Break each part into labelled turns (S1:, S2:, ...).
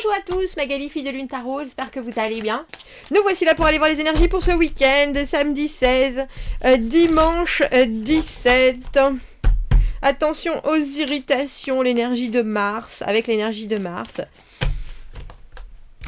S1: Bonjour à tous, Magali, fille de Lune Tarot, j'espère que vous allez bien. Nous voici là pour aller voir les énergies pour ce week-end, samedi 16, dimanche 17. Attention aux irritations, l'énergie de Mars, avec l'énergie de Mars.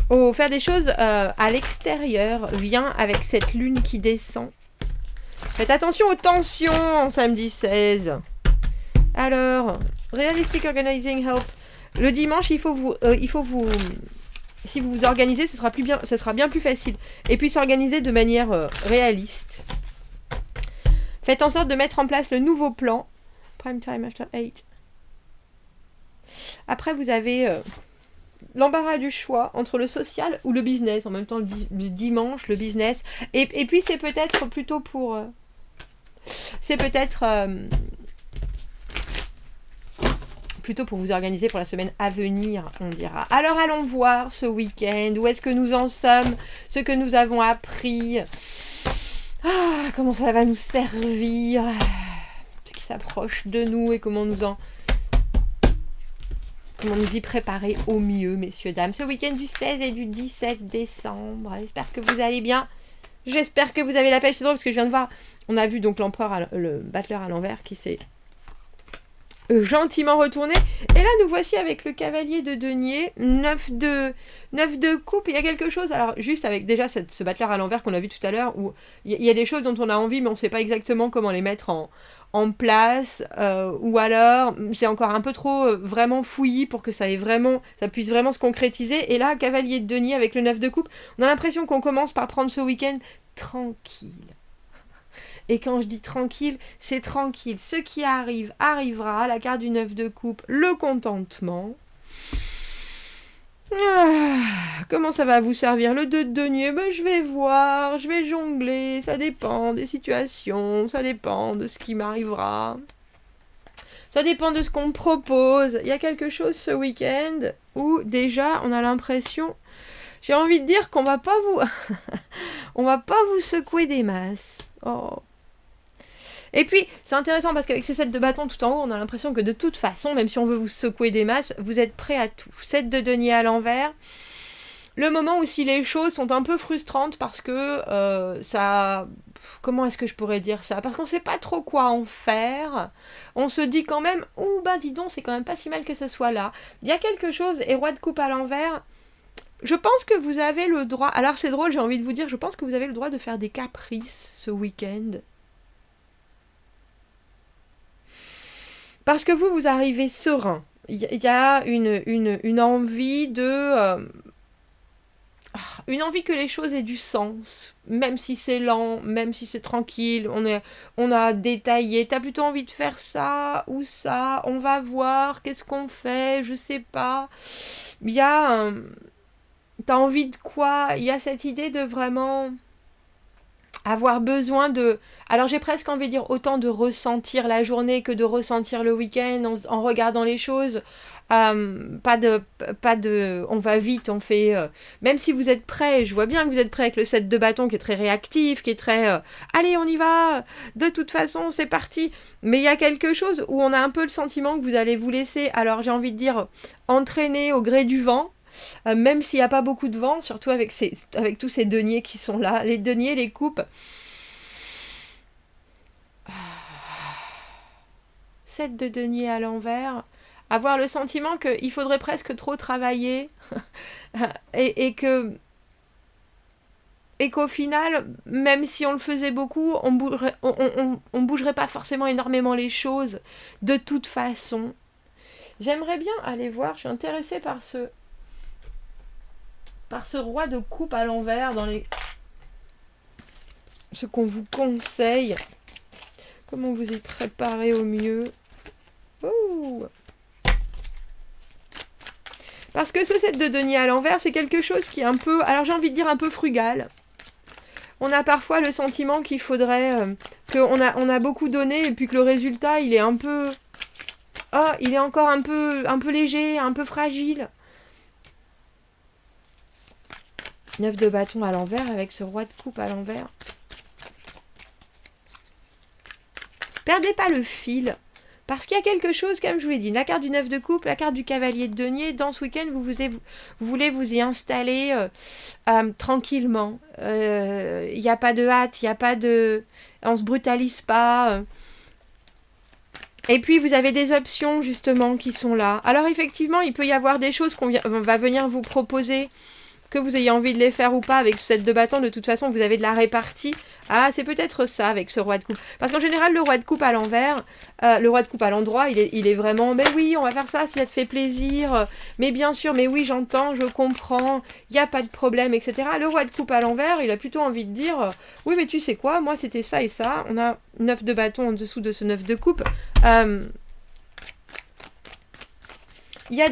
S1: Faire des choses à l'extérieur vient avec cette lune qui descend. Faites attention aux tensions, samedi 16. Alors, Realistic Organizing Help. Le dimanche, il faut vous, si vous vous organisez, ce sera bien plus facile. Et puis s'organiser de manière réaliste. Faites en sorte de mettre en place le nouveau plan. Prime time after 8. Après, vous avez l'embarras du choix entre le social ou le business. En même temps, le dimanche, le business. Et puis, c'est peut-être plutôt pour... plutôt pour vous organiser pour la semaine à venir, on dira. Alors allons voir ce week-end, où est-ce que nous en sommes, ce que nous avons appris, comment ça va nous servir, ce qui s'approche de nous et comment nous y préparer au mieux, messieurs, dames. Ce week-end du 16 et du 17 décembre, j'espère que vous allez bien. J'espère que vous avez la pêche. C'est drôle parce que je viens de voir, on a vu donc l'empereur, le battleur à l'envers qui s'est gentiment retourné. Et là, nous voici avec le cavalier de denier, 9 de coupe. Il y a quelque chose, alors juste avec déjà ce battleur à l'envers qu'on a vu tout à l'heure, où il y a des choses dont on a envie, mais on ne sait pas exactement comment les mettre en place, ou alors c'est encore un peu trop vraiment fouillis pour que ça puisse vraiment se concrétiser. Et là, cavalier de denier avec le 9 de coupe, on a l'impression qu'on commence par prendre ce week-end tranquille. Et quand je dis tranquille, c'est tranquille. Ce qui arrive, arrivera. La carte du 9 de coupe, le contentement. Comment ça va vous servir le 2 de denier? Je vais voir, je vais jongler. Ça dépend des situations, ça dépend de ce qui m'arrivera. Ça dépend de ce qu'on me propose. Il y a quelque chose ce week-end où déjà on a l'impression... J'ai envie de dire qu'on va pas vous... on va pas vous secouer des masses. Oh. Et puis, c'est intéressant parce qu'avec ces 7 de bâton tout en haut, on a l'impression que de toute façon, même si on veut vous secouer des masses, vous êtes prêt à tout. 7 de denier à l'envers. Le moment où si les choses sont un peu frustrantes parce que ça... Comment est-ce que je pourrais dire ça? Parce qu'on sait pas trop quoi en faire. On se dit quand même, dis donc, c'est quand même pas si mal que ce soit là. Il y a quelque chose, et roi de coupe à l'envers... Je pense que vous avez le droit... Alors c'est drôle, j'ai envie de vous dire, je pense que vous avez le droit de faire des caprices ce week-end. Parce que vous arrivez serein. Il y a une envie de... une envie que les choses aient du sens. Même si c'est lent, même si c'est tranquille, on a détaillé. T'as plutôt envie de faire ça ou ça. On va voir, qu'est-ce qu'on fait, je sais pas. Il y a... T'as envie de quoi? Il y a cette idée de vraiment... avoir besoin de... Alors j'ai presque envie de dire autant de ressentir la journée que de ressentir le week-end en regardant les choses. Pas de... On va vite, on fait... Même si vous êtes prêts, je vois bien que vous êtes prêts avec le 7 de bâton qui est très réactif, qui est très... allez, on y va! De toute façon, c'est parti! Mais il y a quelque chose où on a un peu le sentiment que vous allez vous laisser, alors j'ai envie de dire, entraîner au gré du vent. Même s'il n'y a pas beaucoup de vent, surtout avec tous ces deniers qui sont là, les deniers, les coupes. 7 de denier à l'envers, avoir le sentiment qu'il faudrait presque trop travailler et qu'au final, même si on le faisait beaucoup, on bougerait pas forcément énormément les choses de toute façon. J'aimerais bien aller voir, je suis intéressée par ce roi de coupe à l'envers dans ce qu'on vous conseille. Comment vous y préparer au mieux. Ouh. Parce que ce 7 de denier à l'envers, c'est quelque chose qui est un peu, alors j'ai envie de dire un peu frugal. On a parfois le sentiment qu'il faudrait qu'on a beaucoup donné et puis que le résultat, il est un peu... il est encore un peu léger, un peu fragile. 9 de bâton à l'envers avec ce roi de coupe à l'envers. Perdez pas le fil. Parce qu'il y a quelque chose, comme je vous l'ai dit, la carte du 9 de coupe, la carte du cavalier de denier, dans ce week-end, vous voulez vous y installer tranquillement. Il n'y a pas de hâte, il n'y a pas de... On se brutalise pas. Et puis, vous avez des options, justement, qui sont là. Alors, effectivement, il peut y avoir des choses qu'on va venir vous proposer, que vous ayez envie de les faire ou pas avec ce set de bâtons. De toute façon, vous avez de la répartie. Ah, c'est peut-être ça avec ce roi de coupe. Parce qu'en général, le roi de coupe à l'envers, le roi de coupe à l'endroit, il est vraiment, mais oui, on va faire ça si ça te fait plaisir. Mais bien sûr, mais oui, j'entends, je comprends, il n'y a pas de problème, etc. Le roi de coupe à l'envers, il a plutôt envie de dire, oui, mais tu sais quoi, moi c'était ça et ça. On a 9 de bâton en dessous de ce 9 de coupe. Il y a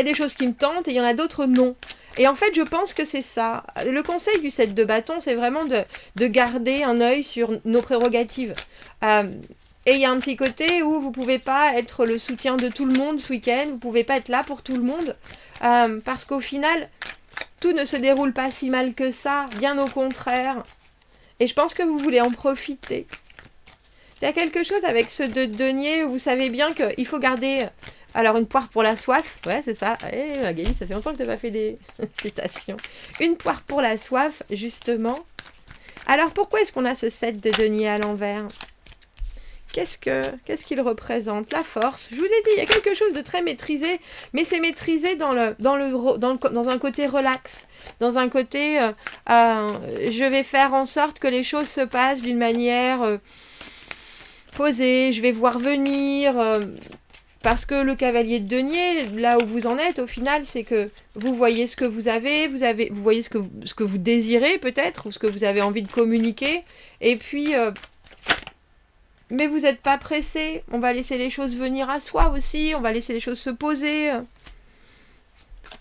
S1: des choses qui me tentent et il y en a d'autres non. Et en fait, je pense que c'est ça. Le conseil du set de bâton, c'est vraiment de garder un œil sur nos prérogatives. Et il y a un petit côté où vous ne pouvez pas être le soutien de tout le monde ce week-end, vous ne pouvez pas être là pour tout le monde, parce qu'au final, tout ne se déroule pas si mal que ça, bien au contraire. Et je pense que vous voulez en profiter. Il y a quelque chose avec ce de denier où vous savez bien qu'il faut garder... Alors, une poire pour la soif, ouais, c'est ça. Eh, Magali, ça fait longtemps que tu n'as pas fait des citations. Une poire pour la soif, justement. Alors, pourquoi est-ce qu'on a ce set de denier à l'envers? Qu'est-ce qu'il représente? La force. Je vous ai dit, il y a quelque chose de très maîtrisé, mais c'est maîtrisé dans un côté relax, dans un côté, je vais faire en sorte que les choses se passent d'une manière posée, je vais voir venir... Parce que le cavalier de denier, là où vous en êtes, au final, c'est que vous voyez ce que vous avez, vous voyez ce que vous désirez peut-être, ou ce que vous avez envie de communiquer, et puis, mais vous n'êtes pas pressé, on va laisser les choses venir à soi aussi, on va laisser les choses se poser.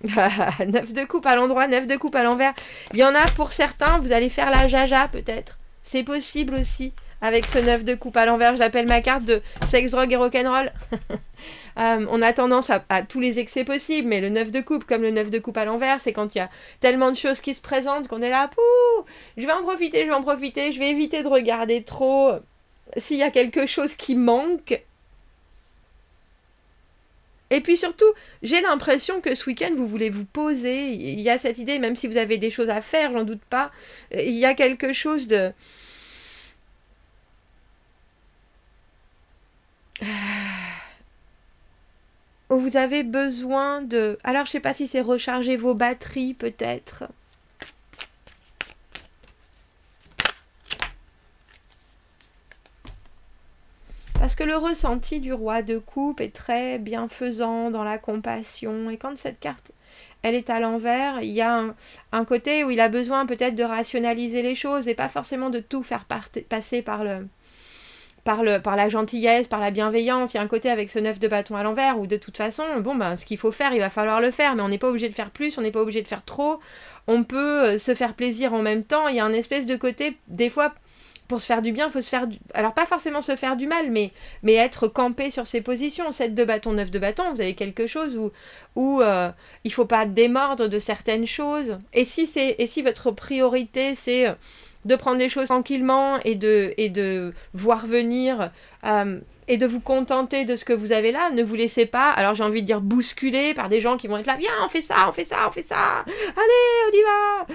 S1: 9 de coupe à l'endroit, 9 de coupe à l'envers. Il y en a pour certains, vous allez faire la jaja peut-être, c'est possible aussi. Avec ce 9 de coupe à l'envers, j'appelle ma carte de sexe, drogue et rock'n'roll. On a tendance à tous les excès possibles, mais le 9 de coupe, comme le 9 de coupe à l'envers, c'est quand il y a tellement de choses qui se présentent qu'on est là, pouh, je vais en profiter, je vais éviter de regarder trop. S'il y a quelque chose qui manque. Et puis surtout, j'ai l'impression que ce week-end, vous voulez vous poser. Il y a cette idée, même si vous avez des choses à faire, j'en doute pas, il y a quelque chose de... où vous avez besoin de... Alors, je sais pas si c'est recharger vos batteries, peut-être. Parce que le ressenti du roi de coupe est très bienfaisant dans la compassion. Et quand cette carte, elle est à l'envers, il y a un côté où il a besoin peut-être de rationaliser les choses et pas forcément de tout faire passer par la gentillesse, par la bienveillance. Il y a un côté avec ce 9 de bâton à l'envers où de toute façon, ce qu'il faut faire, il va falloir le faire, mais on n'est pas obligé de faire plus, on n'est pas obligé de faire trop, on peut se faire plaisir en même temps. Il y a un espèce de côté, des fois, pour se faire du bien, il faut se faire alors pas forcément se faire du mal, mais être campé sur ses positions. 7 de bâton, 9 de bâton, vous avez quelque chose où il faut pas démordre de certaines choses. Et si votre priorité, c'est... de prendre les choses tranquillement et de voir venir et de vous contenter de ce que vous avez là, ne vous laissez pas, alors j'ai envie de dire bousculer par des gens qui vont être là, viens, on fait ça, allez, on y va.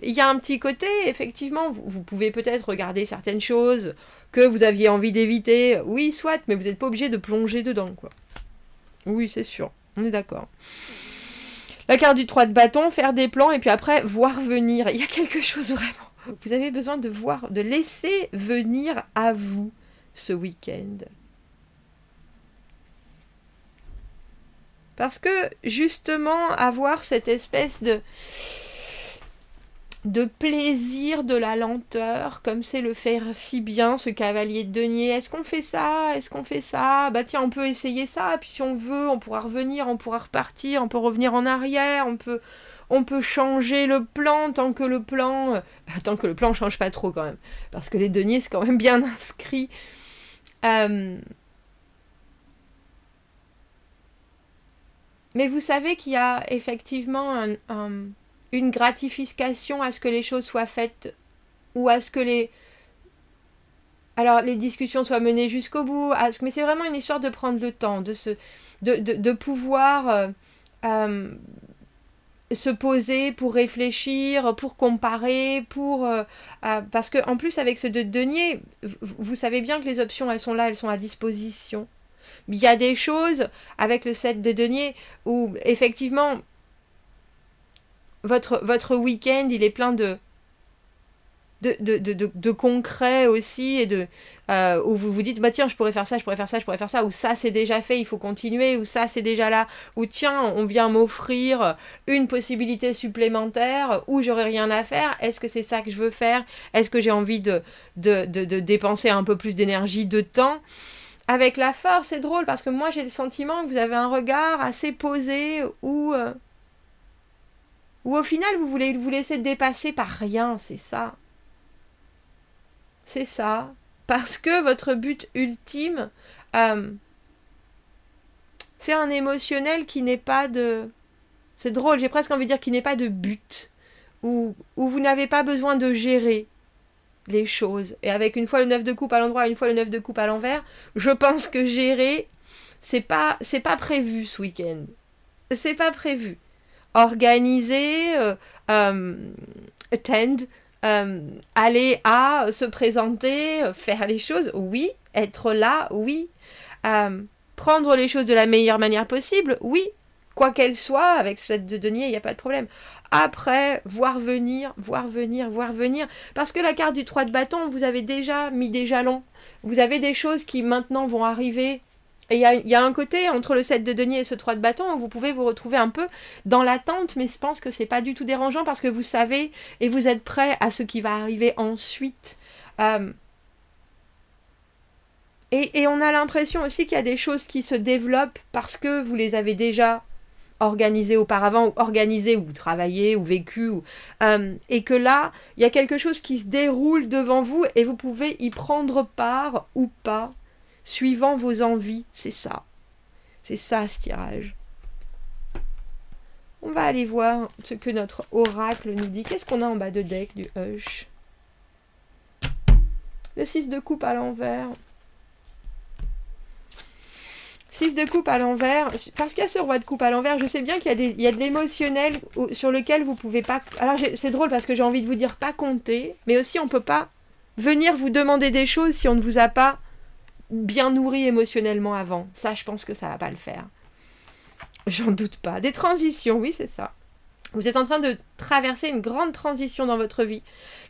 S1: Il y a un petit côté, effectivement, vous pouvez peut-être regarder certaines choses que vous aviez envie d'éviter, oui, soit, mais vous n'êtes pas obligé de plonger dedans, quoi. Oui, c'est sûr, on est d'accord. La carte du 3 de bâton, faire des plans, et puis après, voir venir. Il y a quelque chose vraiment. Vous avez besoin de voir, de laisser venir à vous ce week-end. Parce que, justement, avoir cette espèce de plaisir de la lenteur, comme c'est le faire si bien ce cavalier de denier. Est-ce qu'on fait ça? Bah tiens, on peut essayer ça, puis si on veut, on pourra revenir, on pourra repartir, on peut revenir en arrière, on peut changer le plan tant que le plan change pas trop quand même, parce que les deniers c'est quand même bien inscrit. Mais vous savez qu'il y a effectivement une gratification à ce que les choses soient faites, ou à ce que alors les discussions soient menées jusqu'au bout, mais c'est vraiment une histoire de prendre le temps, de pouvoir se poser pour réfléchir, pour comparer, parce que en plus avec ce de denier, vous savez bien que les options elles sont là, elles sont à disposition. Il y a des choses avec le 7 de denier où effectivement votre week-end il est plein de concret aussi et où vous vous dites bah tiens je pourrais faire ça, je pourrais faire ça, je pourrais faire ça, ou ça c'est déjà fait, il faut continuer, ou ça c'est déjà là, ou tiens on vient m'offrir une possibilité supplémentaire où j'aurais rien à faire, est-ce que c'est ça que je veux faire, est-ce que j'ai envie de dépenser un peu plus d'énergie, de temps. Avec la force, c'est drôle parce que moi j'ai le sentiment que vous avez un regard assez posé où au final vous voulez vous laisser dépasser par rien, c'est ça. C'est ça. Parce que votre but ultime, c'est un émotionnel qui n'est pas de... C'est drôle, j'ai presque envie de dire qu'il n'est pas de but. Où vous n'avez pas besoin de gérer les choses. Et avec une fois le 9 de coupe à l'endroit et une fois le 9 de coupe à l'envers, je pense que gérer, c'est pas prévu ce week-end. C'est pas prévu. Organiser, attend, aller à se présenter, faire les choses, oui. Être là, oui. Prendre les choses de la meilleure manière possible, oui. Quoi qu'elle soit, avec cette de denier, il n'y a pas de problème. Après, voir venir. Parce que la carte du 3 de bâton, vous avez déjà mis des jalons. Vous avez des choses qui maintenant vont arriver. Et il y a un côté entre le 7 de denier et ce 3 de bâton où vous pouvez vous retrouver un peu dans l'attente, mais je pense que c'est pas du tout dérangeant parce que vous savez et vous êtes prêt à ce qui va arriver ensuite. Et on a l'impression aussi qu'il y a des choses qui se développent parce que vous les avez déjà organisées auparavant, ou organisées, ou travaillées, ou vécues, et que là, il y a quelque chose qui se déroule devant vous et vous pouvez y prendre part ou pas, suivant vos envies. C'est ça. C'est ça ce tirage. On va aller voir ce que notre oracle nous dit. Qu'est-ce qu'on a en bas de deck du Hush? Le 6 de coupe à l'envers. 6 de coupe à l'envers, parce qu'il y a ce roi de coupe à l'envers, je sais bien qu'il y a de l'émotionnel sur lequel vous pouvez pas... Alors c'est drôle parce que j'ai envie de vous dire pas compter, mais aussi on peut pas venir vous demander des choses si on ne vous a pas bien nourri émotionnellement avant. Ça, je pense que ça va pas le faire. J'en doute pas. Des transitions, oui, c'est ça. Vous êtes en train de traverser une grande transition dans votre vie.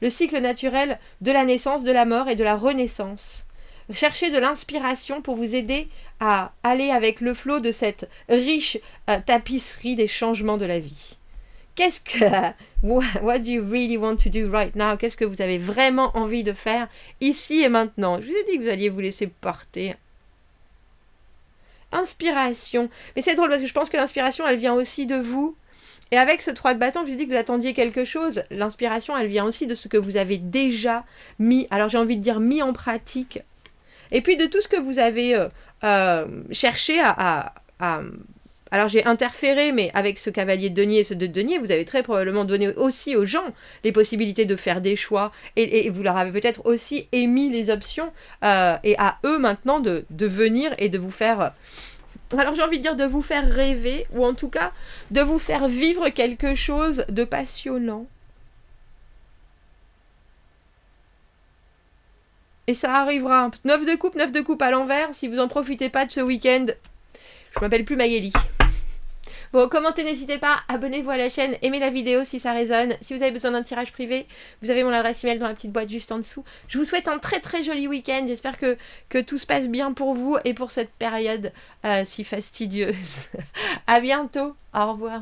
S1: Le cycle naturel de la naissance, de la mort et de la renaissance. Cherchez de l'inspiration pour vous aider à aller avec le flot de cette riche tapisserie des changements de la vie. Qu'est-ce que... What do you really want to do right now? Qu'est-ce que vous avez vraiment envie de faire ici et maintenant? Je vous ai dit que vous alliez vous laisser porter. Inspiration. Mais c'est drôle parce que je pense que l'inspiration, elle vient aussi de vous. Et avec ce 3 de bâton, je vous dis que vous attendiez quelque chose. L'inspiration, elle vient aussi de ce que vous avez déjà mis. Alors j'ai envie de dire mis en pratique. Et puis de tout ce que vous avez cherché alors j'ai interféré, mais avec ce cavalier de denier et ce 2 de denier, vous avez très probablement donné aussi aux gens les possibilités de faire des choix. Et vous leur avez peut-être aussi émis les options. Et à eux maintenant de venir et de vous faire... Alors j'ai envie de dire de vous faire rêver, ou en tout cas de vous faire vivre quelque chose de passionnant. Et ça arrivera. 9 de coupe à l'envers. Si vous n'en profitez pas de ce week-end, je m'appelle plus Magali. Bon, commentez, n'hésitez pas, abonnez-vous à la chaîne, aimez la vidéo si ça résonne. Si vous avez besoin d'un tirage privé, vous avez mon adresse email dans la petite boîte juste en dessous. Je vous souhaite un très très joli week-end. J'espère que tout se passe bien pour vous et pour cette période si fastidieuse. À bientôt. Au revoir.